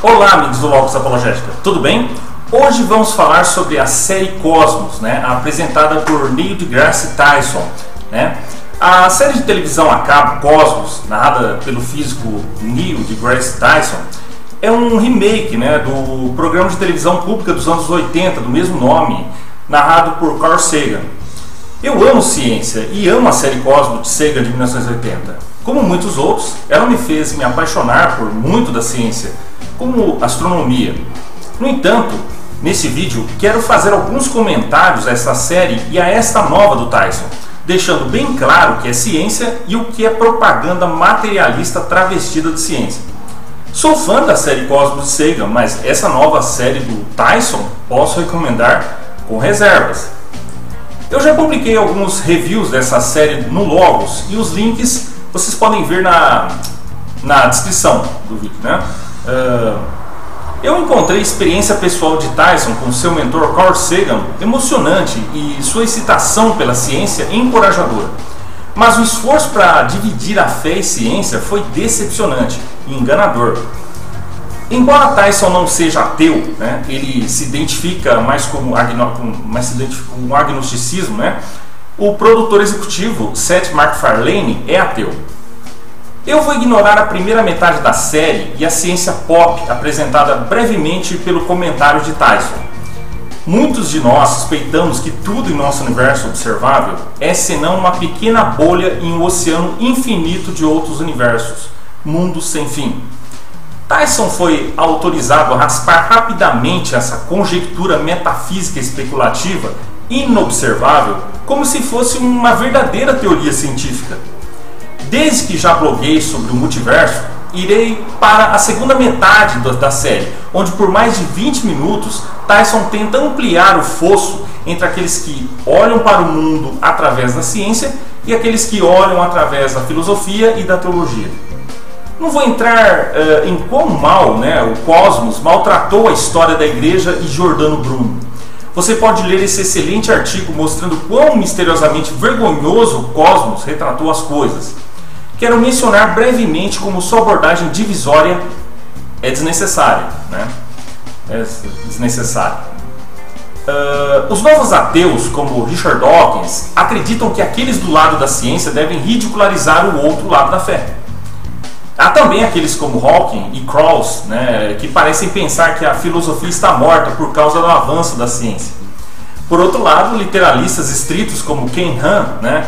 Olá, amigos do Logos Apologética, tudo bem? Hoje vamos falar sobre a série Cosmos, apresentada por Neil deGrasse Tyson. A série de televisão a cabo Cosmos, narrada pelo físico Neil deGrasse Tyson, é um remake do programa de televisão pública dos anos 80, do mesmo nome, narrado por Carl Sagan. Eu amo ciência e amo a série Cosmos de Sagan de 1980. Como muitos outros, ela me fez me apaixonar por muito da ciência, como astronomia. No entanto, nesse vídeo quero fazer alguns comentários a essa série e a esta nova do Tyson, deixando bem claro o que é ciência e o que é propaganda materialista travestida de ciência. Sou fã da série Cosmos de Sagan, mas essa nova série do Tyson posso recomendar com reservas. Eu já publiquei alguns reviews dessa série no Logos e os links vocês podem ver na descrição do vídeo. Eu encontrei a experiência pessoal de Tyson com seu mentor Carl Sagan emocionante e sua excitação pela ciência encorajadora. Mas o esforço para dividir a fé e ciência foi decepcionante e enganador. Embora Tyson não seja ateu, ele se identifica mais com um agnosticismo, o produtor executivo Seth MacFarlane é ateu. Eu vou ignorar a primeira metade da série e a ciência pop apresentada brevemente pelo comentário de Tyson. Muitos de nós suspeitamos que tudo em nosso universo observável é senão uma pequena bolha em um oceano infinito de outros universos, mundos sem fim. Tyson foi autorizado a raspar rapidamente essa conjectura metafísica especulativa inobservável como se fosse uma verdadeira teoria científica. Desde que já bloguei sobre o multiverso, irei para a segunda metade da série, onde por mais de 20 minutos Tyson tenta ampliar o fosso entre aqueles que olham para o mundo através da ciência e aqueles que olham através da filosofia e da teologia. Não vou entrar em quão mal o Cosmos maltratou a história da igreja e Giordano Bruno. Você pode ler esse excelente artigo mostrando quão misteriosamente vergonhoso o Cosmos retratou as coisas. Quero mencionar brevemente como sua abordagem divisória é desnecessária. Os novos ateus, como Richard Dawkins, acreditam que aqueles do lado da ciência devem ridicularizar o outro lado da fé. Há também aqueles como Hawking e Krauss, que parecem pensar que a filosofia está morta por causa do avanço da ciência. Por outro lado, literalistas estritos como Ken Ham,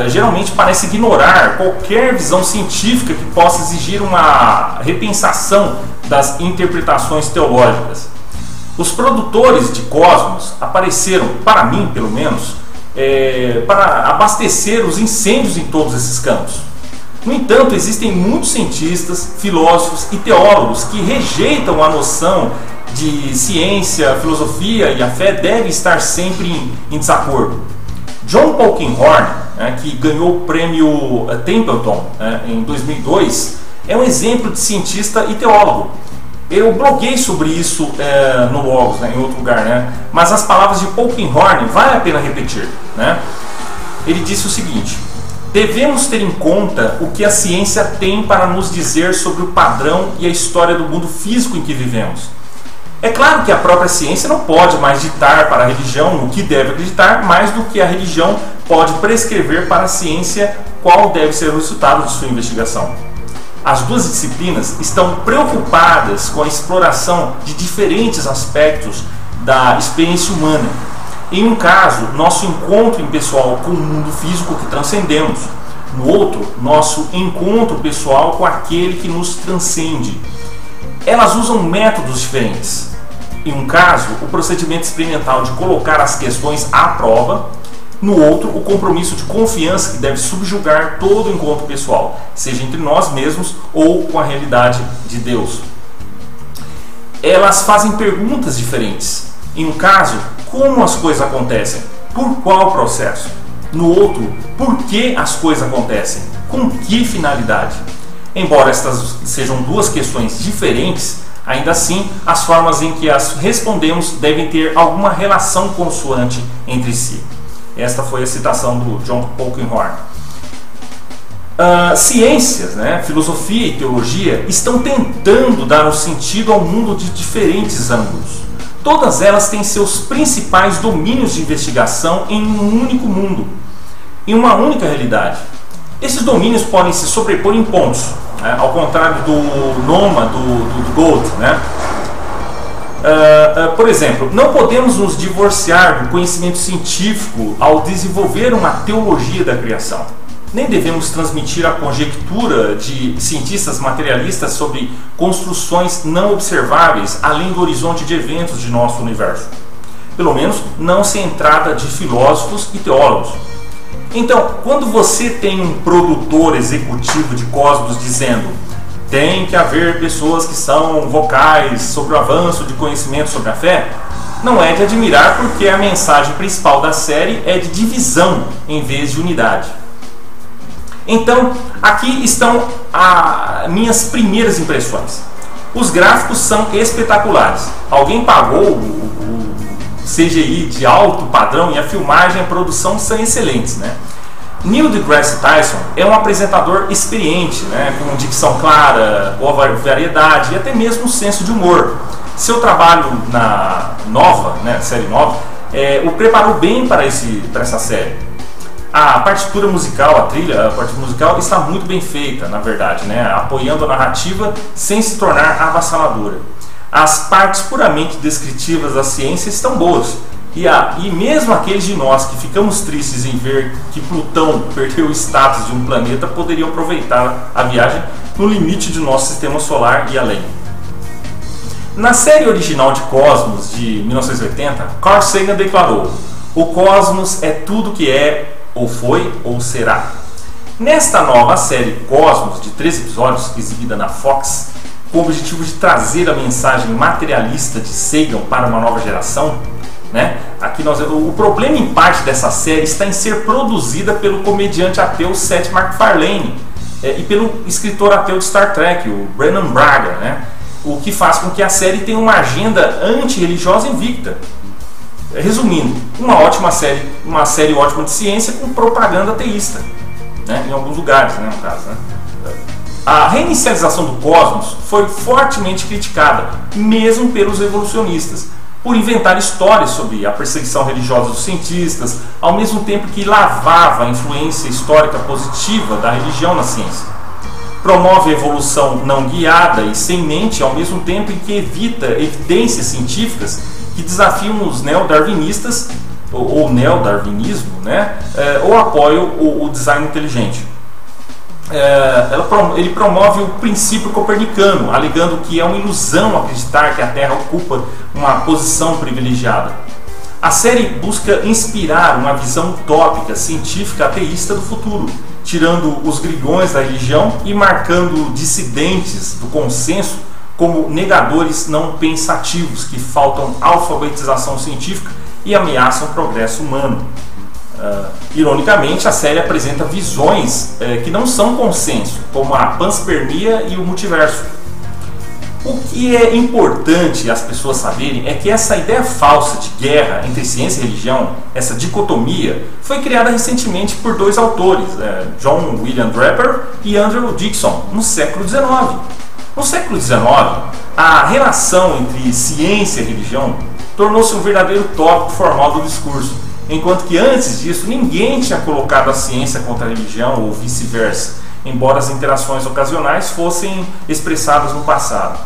geralmente parecem ignorar qualquer visão científica que possa exigir uma repensação das interpretações teológicas. Os produtores de Cosmos apareceram, para mim pelo menos, para abastecer os incêndios em todos esses campos. No entanto, existem muitos cientistas, filósofos e teólogos que rejeitam a noção de ciência, filosofia e a fé devem estar sempre em desacordo. John Polkinghorne, que ganhou o prêmio Templeton em 2002, é um exemplo de cientista e teólogo. Eu bloguei sobre isso no Logos, em outro lugar, mas as palavras de Polkinghorne vale a pena repetir. Ele disse o seguinte: devemos ter em conta o que a ciência tem para nos dizer sobre o padrão e a história do mundo físico em que vivemos. É claro que a própria ciência não pode mais ditar para a religião o que deve acreditar, mais do que a religião pode prescrever para a ciência qual deve ser o resultado de sua investigação. As duas disciplinas estão preocupadas com a exploração de diferentes aspectos da experiência humana. Em um caso, nosso encontro impessoal com o mundo físico que transcendemos. No outro, nosso encontro pessoal com aquele que nos transcende. Elas usam métodos diferentes. Em um caso, o procedimento experimental de colocar as questões à prova. No outro, o compromisso de confiança que deve subjugar todo o encontro pessoal, seja entre nós mesmos ou com a realidade de Deus. Elas fazem perguntas diferentes. Em um caso, como as coisas acontecem? Por qual processo? No outro, por que as coisas acontecem? Com que finalidade? Embora estas sejam duas questões diferentes, ainda assim, as formas em que as respondemos devem ter alguma relação consoante entre si. Esta foi a citação do John Polkinghorne. Ciências, né, filosofia e teologia estão tentando dar um sentido ao mundo de diferentes ângulos. Todas elas têm seus principais domínios de investigação em um único mundo, em uma única realidade. Esses domínios podem se sobrepor em pontos, né, ao contrário do Noma, do Gold, né? Por exemplo, não podemos nos divorciar do conhecimento científico ao desenvolver uma teologia da criação. Nem devemos transmitir a conjectura de cientistas materialistas sobre construções não observáveis além do horizonte de eventos de nosso universo. Pelo menos não sem entrada de filósofos e teólogos. Então, quando você tem um produtor executivo de cosmos dizendo tem que haver pessoas que são vocais sobre o avanço de conhecimento sobre a fé, não é de admirar, porque a mensagem principal da série é de divisão em vez de unidade. Então, aqui estão minhas primeiras impressões. Os gráficos são espetaculares. Alguém pagou o CGI de alto padrão e a filmagem e a produção são excelentes, né? Neil deGrasse Tyson é um apresentador experiente, né, com dicção clara, boa variedade e até mesmo senso de humor. Seu trabalho na série nova, o preparou bem para essa série. A partitura musical, a partitura musical está muito bem feita, na verdade, né, apoiando a narrativa sem se tornar avassaladora. As partes puramente descritivas da ciência estão boas. E mesmo aqueles de nós que ficamos tristes em ver que Plutão perdeu o status de um planeta poderiam aproveitar a viagem no limite de nosso sistema solar e além. Na série original de Cosmos, de 1980, Carl Sagan declarou: "O cosmos é tudo que é, ou foi, ou será." Nesta nova série Cosmos, de 13 episódios, exibida na Fox, com o objetivo de trazer a mensagem materialista de Sagan para uma nova geração, né? O problema em parte dessa série está em ser produzida pelo comediante ateu Seth MacFarlane e pelo escritor ateu de Star Trek, o Brannon Braga, né? O que faz com que a série tenha uma agenda anti-religiosa invicta. Resumindo, uma série ótima de ciência com propaganda ateísta, né? Em alguns lugares, né, no caso, né? A reinicialização do cosmos foi fortemente criticada, mesmo pelos evolucionistas, por inventar histórias sobre a perseguição religiosa dos cientistas, ao mesmo tempo que lavava a influência histórica positiva da religião na ciência. Promove a evolução não guiada e sem mente, ao mesmo tempo em que evita evidências científicas que desafiam os neodarwinistas, ou neodarwinismo, né, ou apoiam o design inteligente. Ele promove o princípio copernicano, alegando que é uma ilusão acreditar que a Terra ocupa uma posição privilegiada. A série busca inspirar uma visão utópica, científica, ateísta do futuro, tirando os grilhões da religião e marcando dissidentes do consenso como negadores não pensativos que faltam alfabetização científica e ameaçam o progresso humano. Ironicamente, a série apresenta visões que não são consenso, como a panspermia e o multiverso. O que é importante as pessoas saberem é que essa ideia falsa de guerra entre ciência e religião, essa dicotomia, foi criada recentemente por dois autores, John William Draper e Andrew Dickson, no século XIX. No século XIX, a relação entre ciência e religião tornou-se um verdadeiro tópico formal do discurso, enquanto que antes disso ninguém tinha colocado a ciência contra a religião ou vice-versa, embora as interações ocasionais fossem expressadas no passado.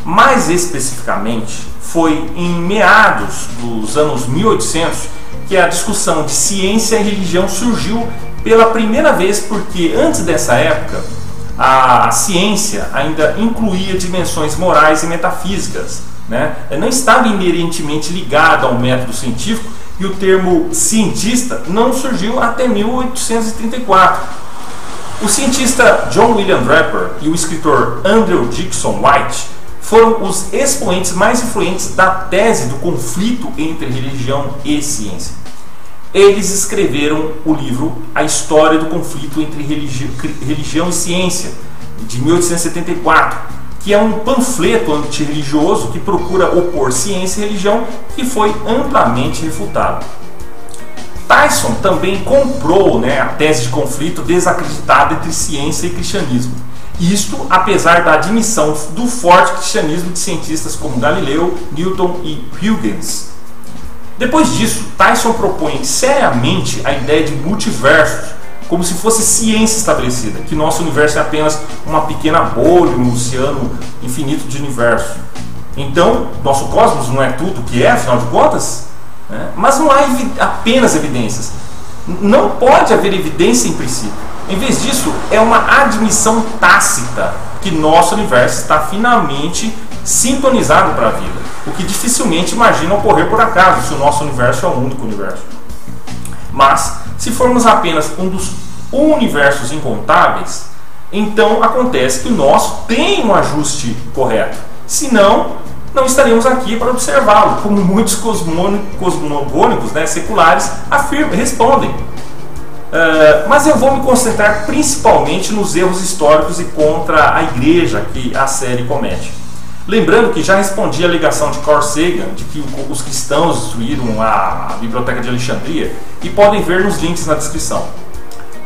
Mais especificamente, foi em meados dos anos 1800 que a discussão de ciência e religião surgiu pela primeira vez, porque antes dessa época a ciência ainda incluía dimensões morais e metafísicas, né? Não estava inerentemente ligada ao método científico, e o termo cientista não surgiu até 1834. O cientista John William Draper e o escritor Andrew Dickson White foram os expoentes mais influentes da tese do conflito entre religião e ciência. Eles escreveram o livro A História do Conflito entre Religião e Ciência, de 1874, que é um panfleto antirreligioso que procura opor ciência e religião, que foi amplamente refutado. Tyson também comprou, né, a tese de conflito desacreditada entre ciência e cristianismo. Isto apesar da admissão do forte cristianismo de cientistas como Galileu, Newton e Huygens. Depois disso, Tyson propõe seriamente a ideia de multiversos, como se fosse ciência estabelecida, que nosso universo é apenas uma pequena bolha, um oceano infinito de universo. Então, nosso cosmos não é tudo o que é, afinal de contas? Mas não há apenas evidências. Não pode haver evidência em princípio. Em vez disso, é uma admissão tácita que nosso universo está finalmente sintonizado para a vida, o que dificilmente imagina ocorrer por acaso, se o nosso universo é um único universo. Mas, se formos apenas um dos universos incontáveis, então acontece que o nosso tem um ajuste correto. Senão, não estaremos aqui para observá-lo, como muitos cosmogônicos, né, seculares respondem. Mas eu vou me concentrar principalmente nos erros históricos e contra a igreja que a série comete. Lembrando que já respondi a alegação de Carl Sagan de que os cristãos destruíram a Biblioteca de Alexandria e podem ver nos links na descrição.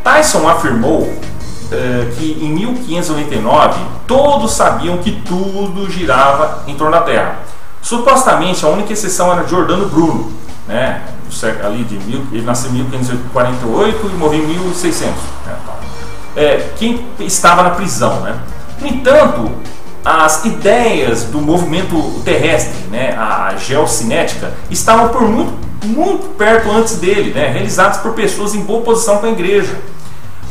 Tyson afirmou que em 1599 todos sabiam que tudo girava em torno da Terra. Supostamente a única exceção era Giordano Bruno, né? Ele nasceu em 1548 e morreu em 1600, né? Quem estava na prisão, né? No entanto, as ideias do movimento terrestre, né, a geocinética, estavam por muito perto antes dele, né, realizadas por pessoas em boa posição com a igreja.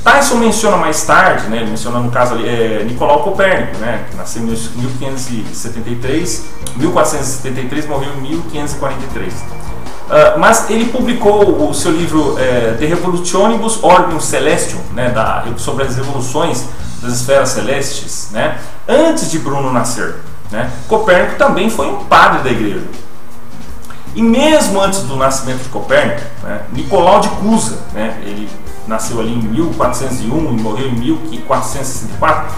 Tyson menciona mais tarde, né, ele menciona no caso ali, Nicolau Copérnico, né, que nasceu em 1473, morreu em 1543. Mas ele publicou o seu livro De Revolutionibus Orbium Celestium, né, sobre as revoluções das esferas celestes, né, antes de Bruno nascer, né. Copérnico também foi um padre da igreja. E mesmo antes do nascimento de Copérnico, né, Nicolau de Cusa, né, ele nasceu ali em 1401 e morreu em 1464,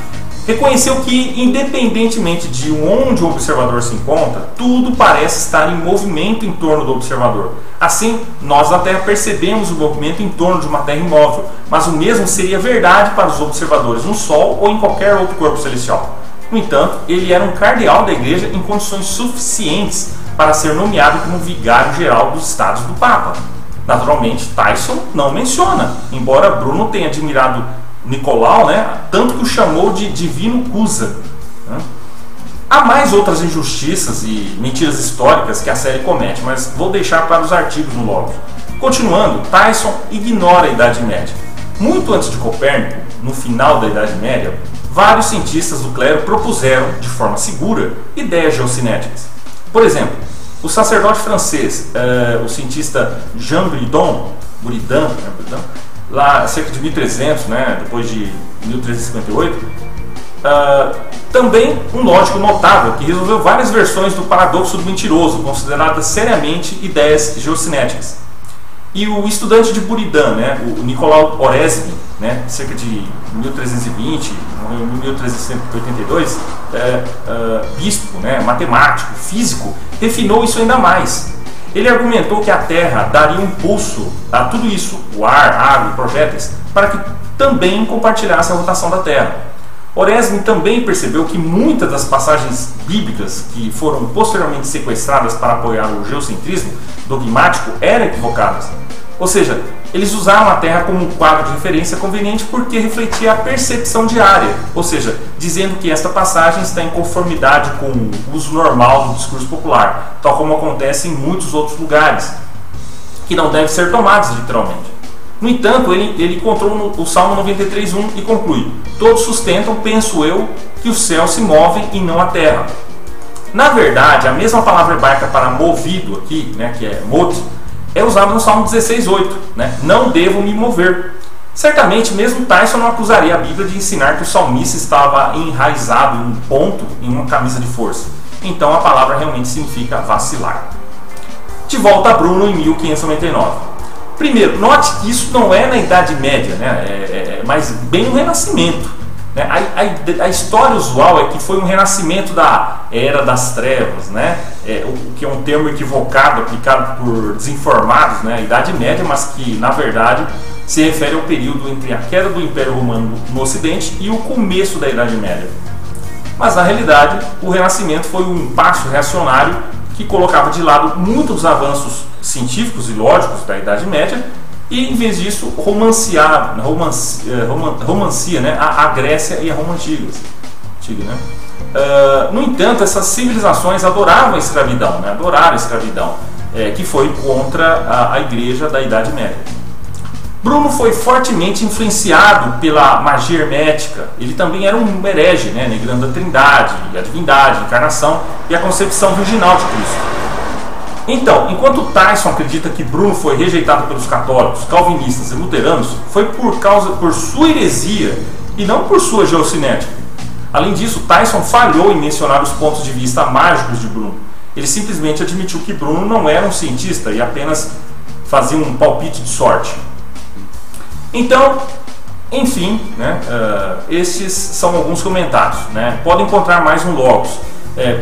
reconheceu que, independentemente de onde o observador se encontra, tudo parece estar em movimento em torno do observador. Assim, nós na Terra percebemos o movimento em torno de uma Terra imóvel, mas o mesmo seria verdade para os observadores no Sol ou em qualquer outro corpo celestial. No entanto, ele era um cardeal da igreja em condições suficientes para ser nomeado como vigário-geral dos Estados do Papa. Naturalmente, Tyson não menciona, embora Bruno tenha admirado Nicolau, né, tanto que o chamou de Divino Cusa. Né? Há mais outras injustiças e mentiras históricas que a série comete, mas vou deixar para os artigos no blog. Continuando, Tyson ignora a Idade Média. Muito antes de Copérnico, no final da Idade Média, vários cientistas do clero propuseram, de forma segura, ideias geocinéticas. Por exemplo, o sacerdote francês, o cientista Jean Buridan, lá cerca de 1300, né, depois de 1358, também um lógico notável que resolveu várias versões do paradoxo do mentiroso, consideradas seriamente ideias geocinéticas. E o estudante de Buridan, né, o Nicolau Oresme, né, cerca de 1320, morreu em 1382, bispo, né, matemático, físico, refinou isso ainda mais. Ele argumentou que a Terra daria um pulso a tudo isso, o ar, a água e projéteis, para que também compartilhasse a rotação da Terra. Oresme também percebeu que muitas das passagens bíblicas que foram posteriormente sequestradas para apoiar o geocentrismo dogmático eram equivocadas. Ou seja, eles usaram a Terra como um quadro de referência conveniente porque refletia a percepção diária, ou seja, dizendo que esta passagem está em conformidade com o uso normal do discurso popular, tal como acontece em muitos outros lugares, que não devem ser tomados literalmente. No entanto, ele encontrou o Salmo 93:1 e conclui: todos sustentam, penso eu, que os céus se movem e não a terra. Na verdade, a mesma palavra hebraica para movido aqui, né, que é mot, é usada no Salmo 16:8, né, não devo me mover. Certamente, mesmo Tyson não acusaria a Bíblia de ensinar que o salmista estava enraizado em um ponto em uma camisa de força. Então a palavra realmente significa vacilar. De volta a Bruno em 1599. Primeiro, note que isso não é na Idade Média, né? Mas bem no Renascimento. Né? A história usual é que foi um renascimento da Era das Trevas, né? O que é um termo equivocado, aplicado por desinformados, né? A Idade Média, mas que na verdade se refere ao período entre a queda do Império Romano no Ocidente e o começo da Idade Média. Mas na realidade, o Renascimento foi um passo reacionário que colocava de lado muitos dos avanços científicos e lógicos da Idade Média e, em vez disso, romancia, né, a Grécia e a Roma antigas. Né? No entanto, essas civilizações adoravam a escravidão, né? Adoraram a escravidão, que foi contra a Igreja da Idade Média. Bruno foi fortemente influenciado pela magia hermética. Ele também era um herege, né, negando a Trindade, a divindade, a encarnação e a concepção virginal de Cristo. Então, enquanto Tyson acredita que Bruno foi rejeitado pelos católicos, calvinistas e luteranos, foi por sua heresia e não por sua geocinética. Além disso, Tyson falhou em mencionar os pontos de vista mágicos de Bruno. Ele simplesmente admitiu que Bruno não era um cientista e apenas fazia um palpite de sorte. Então, enfim, né, estes são alguns comentários, né? Podem encontrar mais no Logos.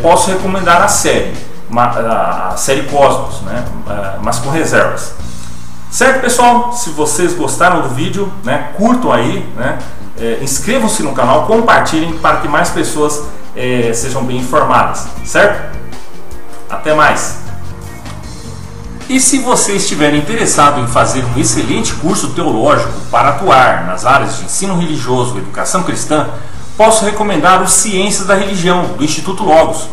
Posso recomendar a série Cosmos, né, mas com reservas. Certo, pessoal? Se vocês gostaram do vídeo, né, curtam aí, né, inscrevam-se no canal, compartilhem para que mais pessoas sejam bem informadas, certo? Até mais! E se você estiver interessado em fazer um excelente curso teológico para atuar nas áreas de ensino religioso e educação cristã, posso recomendar o Ciências da Religião, do Instituto Logos.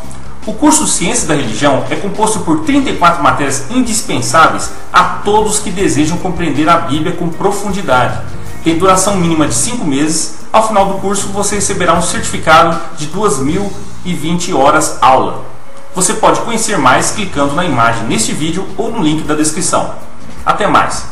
O curso Ciências da Religião é composto por 34 matérias indispensáveis a todos que desejam compreender a Bíblia com profundidade. Tem duração mínima de 5 meses. Ao final do curso você receberá um certificado de 2.020 horas aula. Você pode conhecer mais clicando na imagem neste vídeo ou no link da descrição. Até mais!